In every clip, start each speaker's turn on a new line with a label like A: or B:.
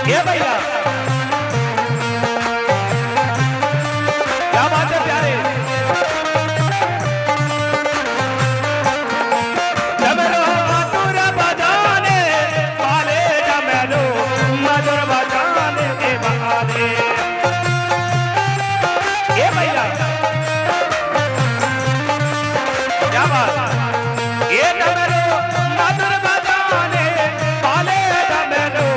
A: ये भैया क्या बात है प्यारे। डमरू मधुर बजाने वाले, डमरू मधुर बजाने के वाले। ये भैया क्या बात। ये डमरू मधुर बजाने वाले, डमरू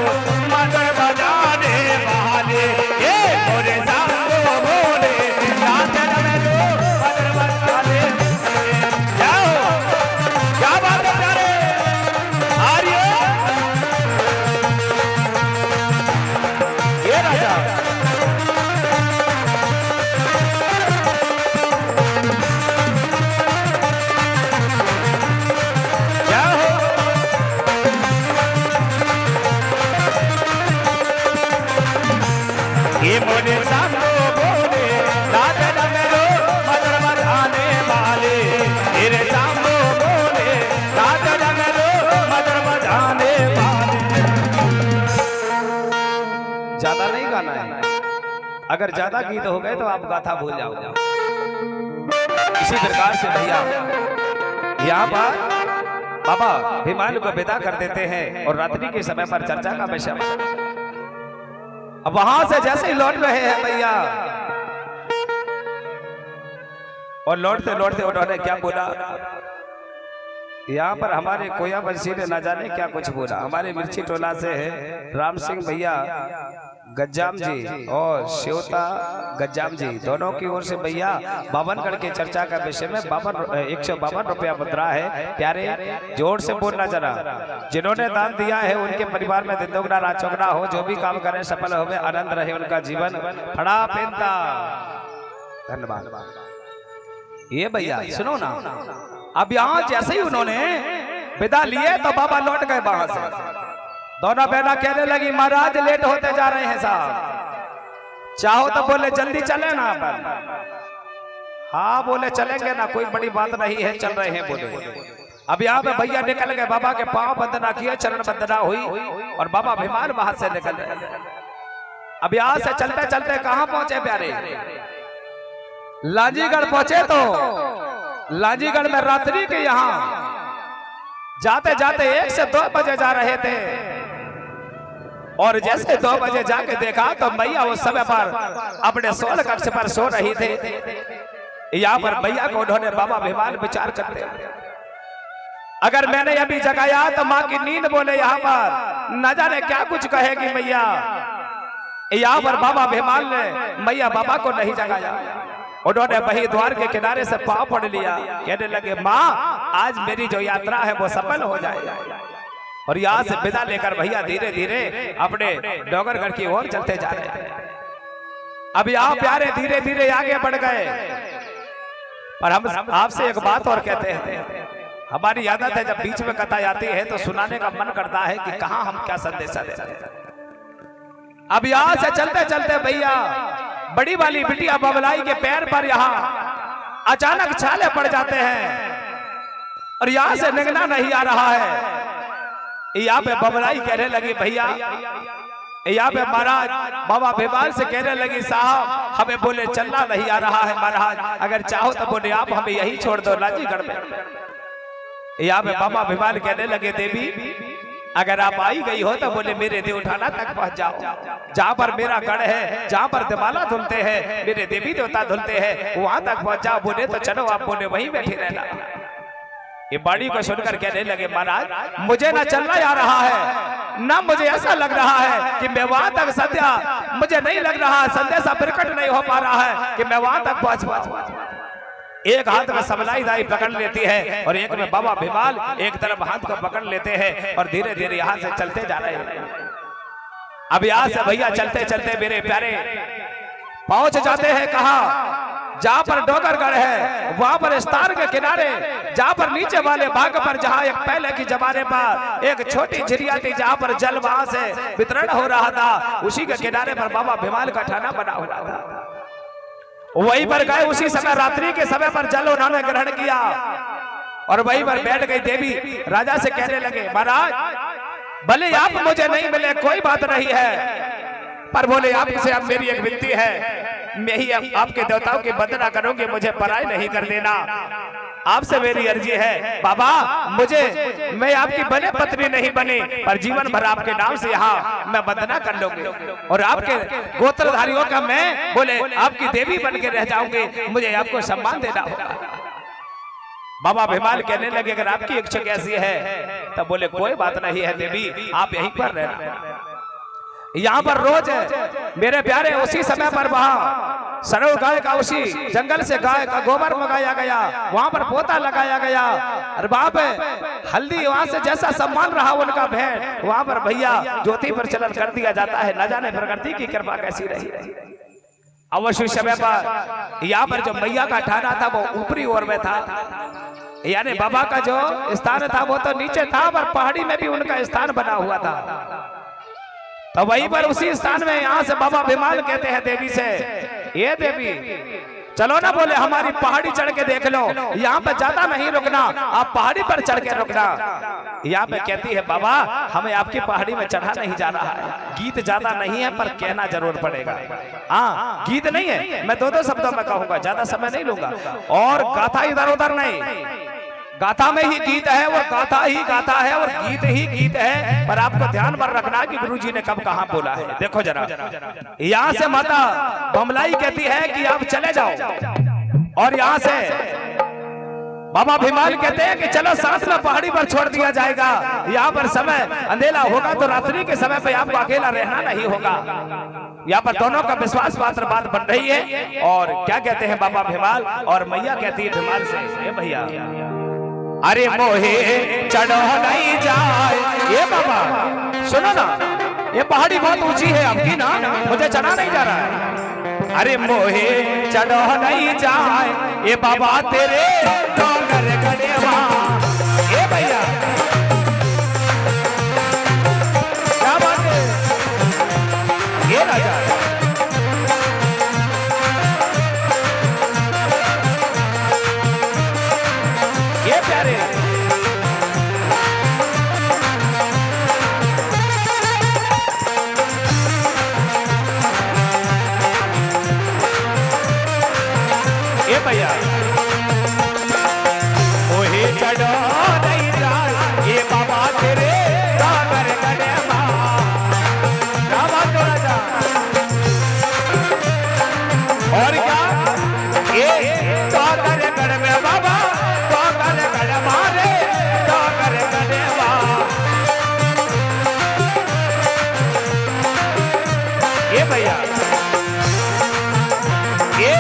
A: मधुर बजाने वाले। ये मोरे सांगो बोले नाच डमरू मधुर बजाने वाले। जाओ क्या बात है प्यारे। आर्यो ये राजा ये मोरे सांगो बोले नाच डमरू मधुर बजाने वाले। तेरे सांगो बोले नाच डमरू मधुर बजाने वाले। ज्यादा नहीं गाना है, अगर ज्यादा गीत हो गए तो आप गाथा भूल जाओ। इसी प्रकार से भैया यहाँ पर बाबा भिमालू को विदा कर देते हैं और रात्रि के समय पर चर्चा का विषय। अब वहां से जैसे ही लौट रहे हैं भैया, और लौटते लौटते उन्होंने क्या बोला, यहाँ पर हमारे कोया बंसी ने न जाने क्या कुछ बोला। हमारे मिर्ची टोला से है राम सिंह भैया गज्जाम जी और शिवता गज्जाम जी, दोनों की ओर से भैया 52 की चर्चा का विषय में 152 रुपया मुद्रा है। प्यारे जोर से बोलना जरा। जिन्होंने दान दिया है उनके परिवार में दिन दोगुना रात चौगुना हो, जो भी काम करें सफल हो, आनंद रहे उनका जीवन। फड़ा पेंता धन्यवाद। ये भैया सुनो ना, अब यहाँ जैसे ही उन्होंने विदा लिए तो बाबा लौट गए वहां से। दोनों बहना कहने लगी महाराज लेट होते जा रहे हैं साहब, चाहो तो बोले जल्दी चले ना अपन। हाँ बोले चलेंगे ना, कोई बड़ी बात नहीं है, चल रहे हैं बोले। अब यहाँ पे भैया निकल गए, बाबा के पांव वंदना किए, चरण वंदना हुई और बाबा भिमाल वहां से निकल गए। अब यहाँ से चलते चलते कहाँ पहुंचे प्यारे, लांजीगढ़ पहुंचे। तो लांजीगढ़ में रात्रि के यहाँ जाते जाते 1 से 2 बजे जा रहे थे, और जैसे 2 बजे जाके देखा तो मैया उस समय पर अपने सोल कक्ष पर सो रही थे। यहाँ पर मैया को उन्होंने बाबा भिमाल विचार करते, अगर मैंने अभी जगाया तो माँ की नींद बोले यहाँ पर न जाने क्या कुछ कहेगी मैया। यहाँ पर बाबा भिमाल ने मैया बाबा को नहीं जगाया, उन्होंने वही द्वार के किनारे से पांव पड़ लिया, कहने लगे माँ आज मेरी जो यात्रा है वो सफल हो जाए। और यहाँ से विदा लेकर भैया धीरे धीरे अपने डोगरगढ़ की ओर चलते जा रहे हैं। अब यहाँ प्यारे धीरे धीरे आगे बढ़ गए, पर हम आपसे एक बात और कहते हैं। हमारी आदत है जब बीच में कथा आती है तो सुनाने का मन करता है कि कहाँ हम क्या संदेशा दे रहे हैं। अब यहाँ से चलते चलते भैया बड़ी वाली बिटिया बबलाई के पैर पर यहाँ अचानक छाले पड़ जाते हैं और यहाँ से निकलना नहीं आ रहा है। यहाँ पे बबलाई कहने लगी भैया, यहाँ पे महाराज बाबा भिमाल से कहने लगी साहब हमें बोले चलना नहीं आ रहा है महाराज, अगर चाहो तो बोले आप हमें यही छोड़ दो लांजीगढ़ में। यहाँ पे बाबा भिमाल कहने लगे देवी अगर आप आई गई हो तो बोले मेरे देवठाना तक पहुंच जाओ, जहाँ पर मेरा गढ़ है, जहाँ पर दिमाला धुलते हैं, मेरे देवी देवता धुलते हैं, वहां तक पहुंच जाओ। बोले तो चलो आप बोले वहीं बैठे रहना। ये बाड़ी को सुनकर कहने लगे महाराज मुझे ना चलना आ रहा है, ना मुझे ऐसा लग रहा है कि मैं वहां तक संध्या, मुझे नहीं लग रहा संदेशा प्रकट नहीं हो पा रहा है कि मैं वहां तक पहुंच पाऊं। एक हाथ में सबलाई दाई पकड़ लेती है और एक में बाबा भिमाल एक तरफ हाथ को पकड़ लेते हैं और धीरे धीरे यहाँ से चलते जा रहे हैं। अब यहाँ से भैया चलते चलते मेरे प्यारे पहुंच जाते हैं कहाँ, जहाँ पर डोगरगढ़ है वहां पर स्तार के किनारे, जहाँ पर नीचे वाले भाग पर जहाँ एक पहले की जमाने पर एक छोटी झिरिया थी जहाँ पर जल वहां से वितरण हो रहा था, उसी के किनारे पर बाबा भिमाल का ठाना बना हुआ था। वहीं पर गए, उसी समय रात्रि के समय पर जल उन्होंने ग्रहण किया और वहीं पर बैठ गई देवी। राजा से कहने लगे महाराज भले आप मुझे नहीं मिले कोई बात नहीं है, पर बोले आपसे अब मेरी एक विनती है, मैं ही आपके देवताओं की वंदना करूंगी, मुझे पराई नहीं कर देना। आपसे मेरी अर्जी है बाबा, मैं आपकी बने पत्नी नहीं बनी, पर जीवन भर आपके नाम से यहाँ मैं वंदना कर लूंगी और आपके गोत्रधारियों का मैं बोले आपकी देवी बन के रह जाऊंगी, मुझे आपको सम्मान देना होगा। बाबा भीमाल कहने लगे अगर आपकी इच्छा कैसी है, तब बोले कोई बात नहीं है देवी, आप यहीं पर रहना। यहाँ पर रोज मेरे प्यारे उसी समय पर वहाँ सरव गाय का उसी जंगल से गाय का गोबर मंगाया गया, वहाँ पर पोता लगाया गया और वहाँ पे हल्दी, वहाँ से जैसा सम्मान रहा उनका भेंट वहाँ पर भैया ज्योति पर चलन कर दिया जाता है। न जाने प्रकृति की कृपा कैसी रही। अवश्य समय पर यहाँ पर जो मैया का ठाना था वो ऊपरी ओर में था, यानी बाबा का जो स्थान था वो तो नीचे था, पर पहाड़ी में भी उनका स्थान बना हुआ था। तो वहीं पर उसी स्थान में यहाँ से बाबा भीमाल कहते हैं देवी से, ये देवी चलो ना, बोले हमारी पहाड़ी चढ़ के देख लो, यहाँ पे ज्यादा नहीं रुकना, आप पहाड़ी पर चढ़ के रुकना। यहाँ पे कहती है बाबा हमें आपकी पहाड़ी में चढ़ा नहीं जा रहा है, गीत ज्यादा नहीं है पर कहना जरूर पड़ेगा। हाँ गीत नहीं है, मैं दो शब्दों में कहूंगा, ज्यादा समय नहीं लूंगा, और गाथा इधर उधर नहीं, गाथा में ही गीत है, वो गाथा ही गाथा है और गीत ही गीत है। पर आपको ध्यान पर रखना कि गुरुजी ने कब कहां बोला है। देखो जरा, यहां से माता बमलाई कहती है कि आप चले जाओ, और यहां से बाबा भीमाल कहते हैं कि चलो साथ में पहाड़ी पर छोड़ दिया जाएगा, यहाँ पर समय अंधेरा होगा तो रात्रि के समय पे आपको अकेला रहना नहीं होगा। यहाँ पर दोनों का विश्वास पात्र बात बन रही है। और क्या कहते हैं बाबा भीमाल, और मैया कहती है भीमाल से, ये भैया अरे मोहे चढ़ो नहीं जाए, ये बाबा सुनो ना, ये पहाड़ी बहुत ऊंची है आपकी ना, मुझे चढ़ा नहीं जा रहा है। अरे मोहे चढ़ो नहीं जाए, ये बाबा तेरे डोंगर गढ़वा, ये भैया क्या बात है, ये राजा ये प्यारे ये भैया ओहे चढ़ो नहीं जाए, ये बाबा तेरे डोंगर गढ़वा, क्या बात हो राजा। और क्या ये डोंगर गढ़वा बाबा, ये भैया ये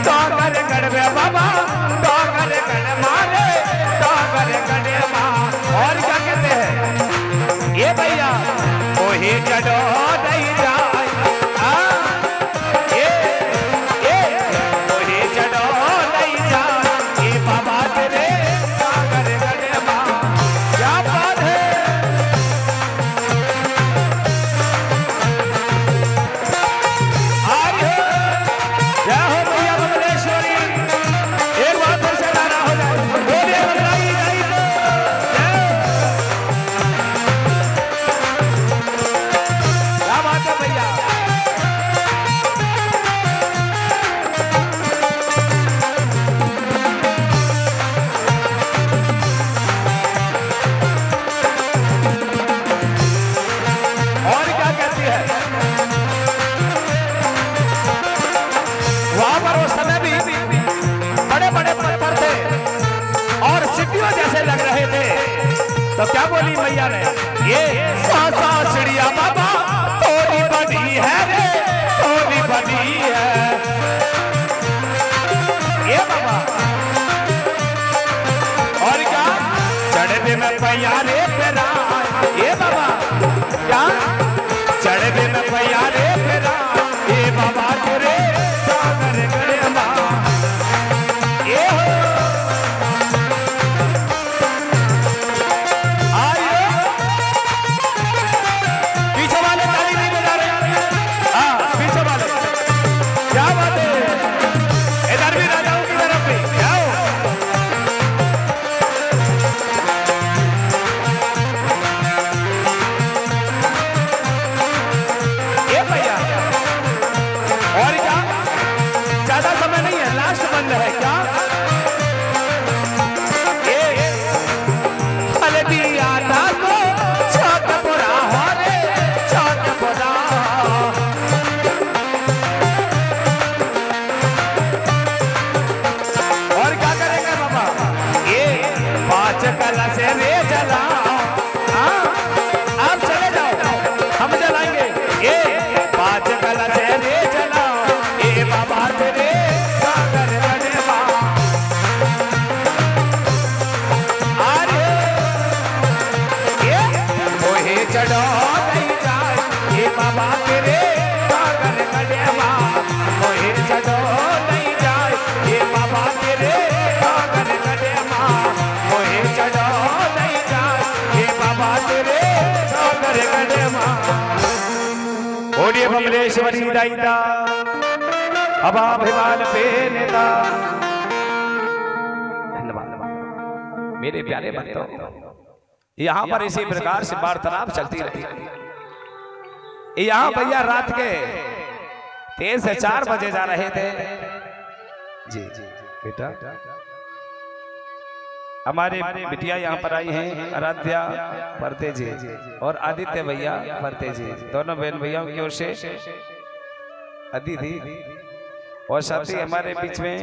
A: डोंगर गढ़वे बाबा, डोंगर गढ़ मारे, डोंगर गढ़वा। और क्या कहते हैं ये भैया ओहे चढ़ो नहीं जाए, ये ओहे चढ़ो नहीं जाए, ये बाबा तेरे डोंगर गढ़वा, क्या बात है। जैसे लग रहे थे, तो क्या बोली मैया ने, ये सासा चिड़िया बाबा थोड़ी बड़ी है रे, थोड़ी बड़ी है, ये बाबा। और क्या चढ़े में पैयारे फेरा, ये बाबा क्या चढ़े में पैयारे फेरा, ये बाबा तेरे डोंगर गढ़वा, ये हो बाबा तेरे सागर कदमा मोहे चढ़ो नहीं जाए, ये बाबा तेरे सागर कदमा मोहे चढ़ो नहीं जाए, ये बाबा तेरे सागर कदमा। बोलिए बमलेश्वरी दाईदा अबा भिवाल पे नेता। धन्यवाद मेरे प्यारे भक्तों, यहाँ पर इसी प्रकार से वार्तालाप चलती रही। यहाँ भैया रात के 3 से 4 बजे जा रहे थे जी बेटा। हमारे बिटिया यहाँ पर आई हैं, आराध्या फरते जी और आदित्य भैया फरते जी, दोनों बहन भैया की ओर से अदिति, और साथ ही हमारे बीच में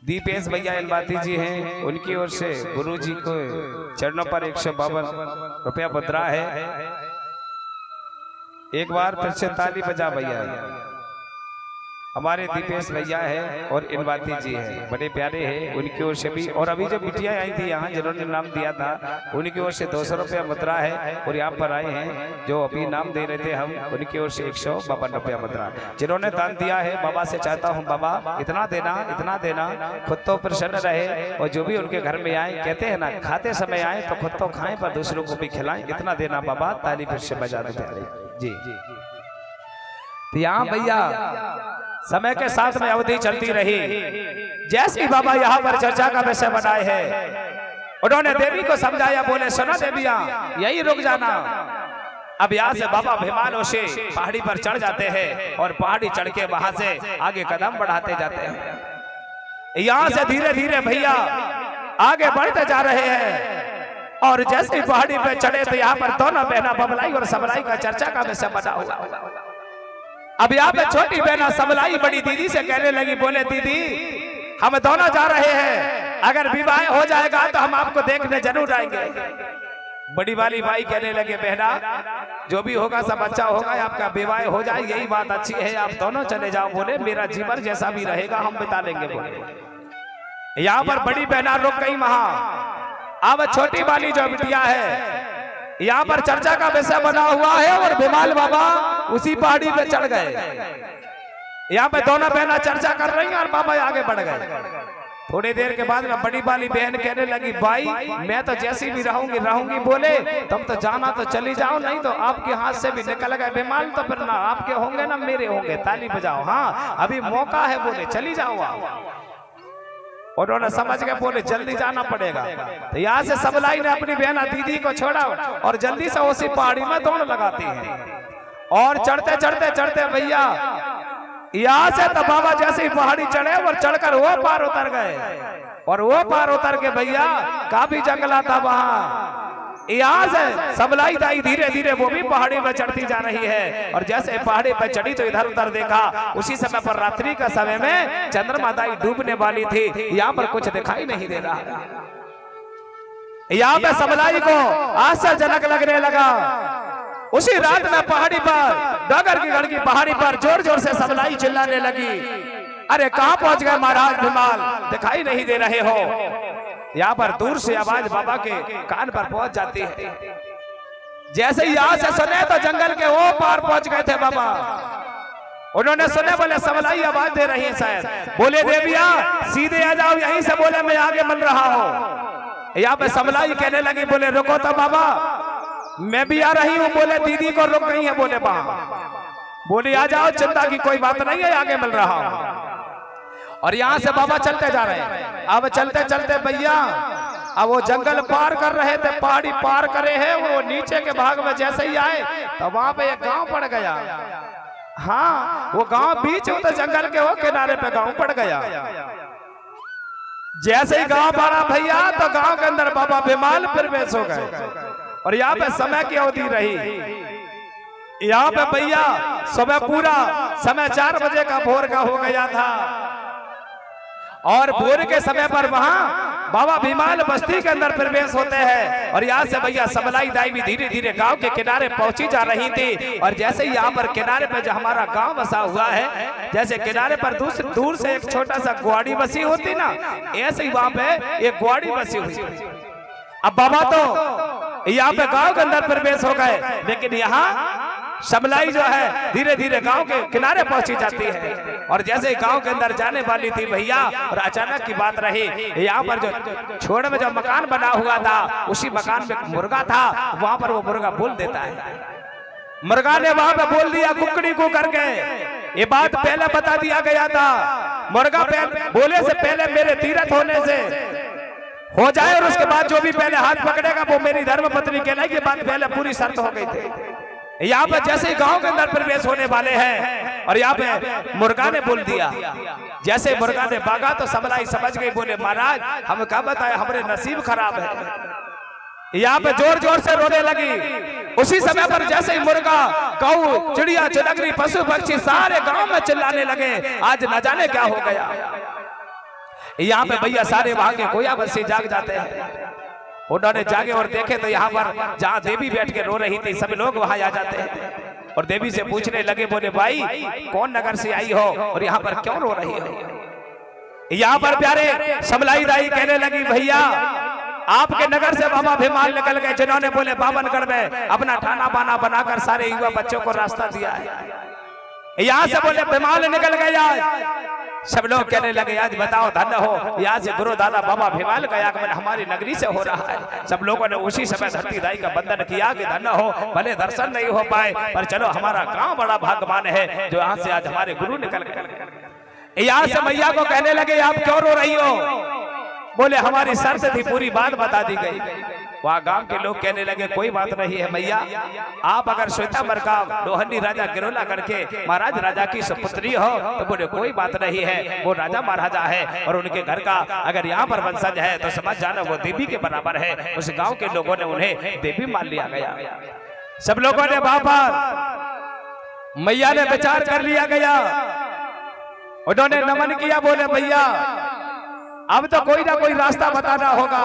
A: दीपेश भैया इलवाती जी हैं, उनकी ओर से गुरु जी को चरणों पर 152 रुपया मुद्रा है। एक बार फिर से ताली बजा भैया। हमारे दीपेश भैया है और इनवाती जी है, बड़े प्यारे हैं, उनकी ओर से भी। और अभी जो बिटिया आई थी यहाँ जिन्होंने नाम दिया था, उनकी ओर से 200 रुपया मुद्रा है। और यहाँ पर आए हैं जो अभी नाम दे रहे थे हम, उनकी ओर से 152 रुपया मुद्रा। जिन्होंने दान दिया है, बाबा से चाहता हूँ बाबा इतना देना, खुद तो प्रसन्न रहे और जो भी उनके घर में आए, कहते हैं ना खाते समय आए तो खुद तो खाएं पर दूसरों को भी खिलाएं, इतना देना बाबा। ताली फिर से बजा दो जी। तो यहाँ भैया समय के साथ में अवधि चलती रही। जैसे ही बाबा यहाँ पर चर्चा का विषय बनाए हैं, उन्होंने देवी को समझाया, बोले सुनो देविया यही रुक जाना। अब यहाँ से बाबा भीमालों से पहाड़ी पर चढ़ जाते हैं और पहाड़ी चढ़ के वहां से आगे कदम बढ़ाते जाते हैं। यहाँ से धीरे धीरे भैया आगे बढ़ते जा रहे हैं। और जैसे ही पहाड़ी पर चढ़े तो यहाँ पर दोनों बहना बबलाई और सबलाई का चर्चा का विषय बना हुआ। अब यहाँ पे छोटी बहना सबलाई बड़ी दीदी से कहने लगी, बोले दीदी हम दोनों जा रहे हैं, अगर विवाह हो जाएगा तो हम आपको देखने जरूर आएंगे। बड़ी वाली भाई कहने लगे, बहना जो भी होगा सब अच्छा होगा, आपका विवाह हो जाए यही बात अच्छी है, आप दोनों चले जाओ। बोले मेरा जीवन जैसा भी रहेगा हम बिता लेंगे। बोले यहाँ पर बड़ी बहना रुक गई वहां। अब छोटी वाली जो बिटिया है, यहाँ पर चर्चा का विषय बना हुआ है और भीमाल बाबा उसी पहाड़ी पे चढ़ गए। यहाँ पे दोनों बहना चर्चा कर रही हैं और बाबा आगे बढ़ गए। थोड़ी देर के बाद में बड़ी वाली बहन कहने लगी, भाई मैं तो जैसी भी रहूंगी। बोले तुम तो जाना तो चली जाओ, नहीं तो आपके हाथ से भी निकल गए भीमाल तो फिर ना आपके होंगे ना मेरे होंगे। ताली बजाओ, हाँ अभी मौका है। बोले चली जाओ आप। और उन्होंने समझ के बोले जल्दी जाना पड़ेगा। तो यहाँ से सबलाई ने अपनी बहना दीदी को छोड़ा और जल्दी से उसी पहाड़ी में दौड़ लगाती है। और चढ़ते चढ़ते चढ़ते भैया यहाँ से तो बाबा जैसे ही पहाड़ी चढ़े और चढ़कर वो पार उतर गए। और वो पार उतर के भैया काफी जंगला था वहां। यहाँ से सबलाई दाई धीरे धीरे वो भी पहाड़ी में चढ़ती जा रही है। और जैसे पहाड़ी पर चढ़ी तो इधर उधर देखा, उसी समय पर रात्रि का समय में चंद्रमा दाई डूबने वाली थी। यहाँ पर कुछ दिखाई नहीं दे रहा। यहाँ पे सबलाई को आश्चर्यजनक लगने लगा। उसी रात में पहाड़ी पर डगर की गढ़ की पहाड़ी पर जोर जोर से सबलाई चिल्लाने लगी, अरे कहाँ पहुंच गए महाराज भीमाल, दिखाई नहीं दे रहे हो। यहाँ पर दूर से आवाज बाबा के कान पर पहुंच जाती है। जैसे ही यहाँ से सुने तो जंगल के वो पार पहुंच गए थे बाबा। उन्होंने सुने, बोले सबलाई आवाज दे रही है शायद। बोले देविया सीधे आ जाओ यहीं से। बोले मैं आगे मिल रहा हूँ। यहाँ पे सबलाई कहने लगी, बोले रुको तो बाबा मैं भी आ रही हूँ। बोले दीदी को रुक गई है। बोले वहां। बोले आ जाओ, चिंता की कोई बात नहीं है, आगे मिल रहा हूँ। और यहाँ से बाबा चलते जा रहे हैं। अब चलते चलते भैया अब वो जंगल पार कर रहे थे, पहाड़ी पार करे हैं। वो नीचे के भाग में जैसे ही आए तो वहां पे एक गांव पड़ गया। हाँ वो गांव बीच में तो जंगल के वो किनारे पे गांव पड़ गया। जैसे ही गांव पड़ा भैया तो गांव के अंदर बाबा भीमाल प्रवेश हो गए। और यहाँ पे समय की अवधि रही। यहाँ पे भैया सुबह पूरा समय 4 बजे का भोर का हो गया था। और भोर के समय पर वहां बाबा भीमाल बस्ती के अंदर प्रवेश होते हैं। और यहाँ से भैया सबलाई दाई भी धीरे धीरे गांव के किनारे पहुंची जा रही थी। और जैसे ही यहाँ पर किनारे पे जो हमारा गांव बसा हुआ है, जैसे किनारे पर दूर से एक छोटा सा ग्वाड़ी बसी होती ना, ऐसे ही वहां पे एक ग्वाड़ी बसी हुई। अब बाबा तो यहाँ पे गांव के अंदर प्रवेश हो गए, लेकिन यहाँ समलाई जो है धीरे धीरे गांव के किनारे पहुंची जाती है। और जैसे ही गांव के अंदर जाने वाली थी भैया, और अचानक की बात रही, यहाँ पर जो छोड़ में जो मकान बना हुआ था, उसी मकान में मुर्गा था, वहां पर वो मुर्गा बोल देता है। मुर्गा ने वहां पे बोल दिया कुकड़ी को करके, ये बात पहले बता दिया गया था, मुर्गा बोले से पहले मेरे तीरथ होने से हो जाए, और उसके बाद जो भी पहले हाथ पकड़ेगा वो मेरी धर्म पत्नी कहलाएगी। ये बात पहले पूरी शर्त हो गई थी। यहाँ पे जैसे ही गांव के अंदर प्रवेश होने वाले हैं, और यहाँ पे मुर्गा ने बोल दिया, जैसे मुर्गा ने भागा तो समलाई समझ गई, बोले महाराज हम क्या बताए, हमारे नसीब खराब है। यहाँ पे जोर जोर से रोने लगी। उसी समय पर जैसे ही मुर्गा, कौ, चिड़िया, चिलगरी, पशु पक्षी सारे गांव में चिल्लाने लगे, आज न जाने क्या हो गया। यहाँ पे भैया सारे वहां के कोया बस्सी जाग जाते हैं। उन्होंने जागे और देखे तो यहाँ पर जहाँ देवी बैठ के रो रही थी, सब लोग वहां आ जाते हैं और देवी से पूछने लगे, बोले भाई कौन नगर से आई हो और यहाँ पर क्यों रो रही हो। यहाँ पर प्यारे समलाई दाई कहने लगी, भैया आपके नगर से बाबा भीमाल निकल गए, जिन्होंने बोले बावनगढ़ में अपना ठाना बाना बनाकर सारे युवा बच्चों को रास्ता दिया है। यहाँ से बोले भीमाल निकल गए। आज सब लोग कहने लगे, आज बताओ धन्य हो, यहाँ से गुरु दादा बाबा भीमाल का आगमन हमारी नगरी से हो रहा है। सब लोगों ने उसी समय धरती दाई का बंधन किया कि धन्य हो, भले दर्शन नहीं हो पाए पर चलो हमारा गांव बड़ा भाग्यवान है जो यहाँ से आज हमारे गुरु निकल गए। यहाँ से मैया को कहने लगे, आप क्यों रो रही हो। बोले हमारी शर्त थी, पूरी बात बता दी गई। वहाँ गांव के लोग कहने लगे, कोई बात नहीं है मैया, आप अगर श्वेतांबर का लोहंडी राजा गिरोला करके महाराज राजा की सुपुत्री हो तो बोले कोई बात नहीं है, वो राजा महाराजा है और उनके घर का अगर यहाँ पर वंशज है तो समझ जाना वो देवी के बराबर है। उस गांव के लोगों ने उन्हें देवी मान लिया गया। सब लोगों ने वहां पर मैया ने विचार कर लिया गया, उन्होंने नमन किया, बोले भैया अब तो कोई ना कोई रास्ता बताना होगा।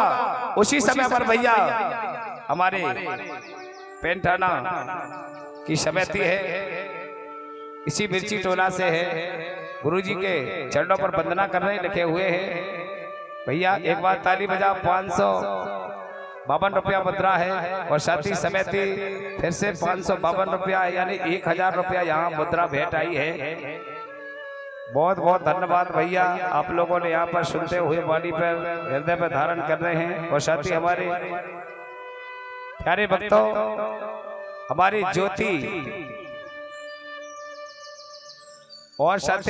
A: उसी समय पर भैया हमारे पेंटाना की समिति है, इसी मिर्ची टोला से है, गुरुजी के चरणों पर वंदना करने लिखे हुए हैं। भैया एक बार ताली बजा, 552 रुपया मुद्रा है और साथ ही समिति फिर से 552 रुपया यानी 1000 रुपया यहाँ मुद्रा भेंट आई है। बहुत बहुत धन्यवाद भैया, आप लोगों ने यहाँ पर सुनते हुए वाणी पर हृदय पर धारण कर रहे हैं। और साथ ही हमारे प्यारे भक्तों, हमारी ज्योति और साथ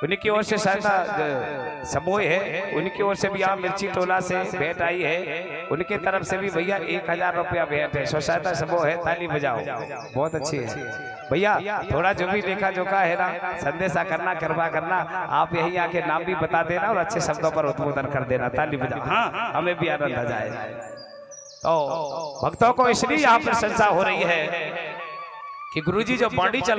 A: उनकी ओर से सहायता समूह है, उनकी ओर से भी यहाँ मिर्ची टोला से भेंट आई है, उनके तरफ से भी भैया 1000 रुपया भेंट है। सहायता समूह है, ताली बजाओ, बहुत अच्छी है भैया। थोड़ा जो भी लेखा जोखा है ना, संदेशा करना, कृपा करना, आप यही आके नाम भी बता देना और अच्छे शब्दों पर उद्बोधन कर देना, ताली बजाओ, हाँ हमें भी आनंद आ जाए। तो भक्तों को इसलिए यहाँ पर प्रशंसा हो रही है कि गुरुजी जो बाणी चल